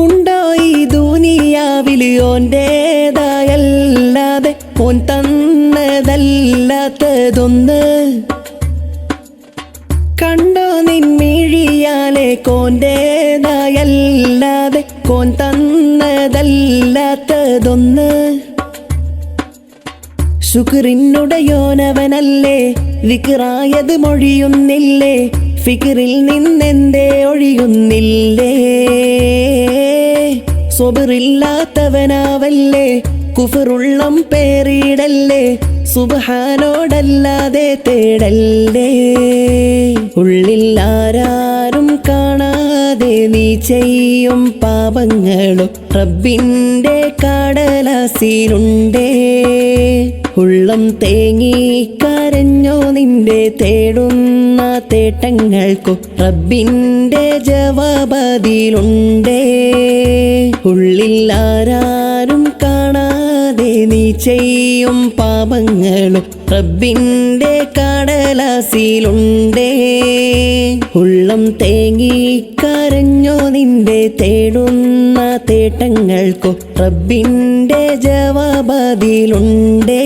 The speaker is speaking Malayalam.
ഉണ്ടോ ഈ ദുനിയാവില് ഓൻ്റേതായല്ലാതെ ഓൻ തന്നതല്ലാത്തതൊന്ന്? കണ്ടോ നിൻമിഴിയാലെ കോൻ്റേതായല്ലാതെ കോൻ തന്നതല്ലാത്തതൊന്ന്? ശുക്രിനുടയോനവനല്ലേ, വിക്റായത് മൊഴിയുന്നില്ലേ, ഫിക്റിൽ നിന്നെന്തേ ഒഴിയുന്നില്ലേ? സ്വബറില്ലാത്തവനാവല്ലേ, കുഫറുള്ളം പേരിടല്ലേ, സുബ്ഹാനോടല്ലാതെ തേടല്ലേ. ഉള്ളിൽ ആരാരും കാണാതെ നീ ചെയ്യും പാപങ്ങളും റബ്ബിൻ്റെ കടലാസിലുണ്ടേ. ഉള്ളം തേങ്ങി കരഞ്ഞോ നിന്റെ തേടുന്ന തേട്ടങ്ങൾക്കു റബ്ബിൻ്റെ ജവാബതിലുണ്ടേ. ഉള്ളിൽ ആരാരും കാണാതെ നീ ചെയ്യും പാപങ്ങളും റബ്ബിൻ്റെ കടലാസിലുണ്ടേ. ഉള്ളം തേങ്ങി കരഞ്ഞോ നിന്റെ തേടുന്ന തേട്ടങ്ങൾക്കു റബ്ബിൻ്റെ ജവാബതിലുണ്ടേ.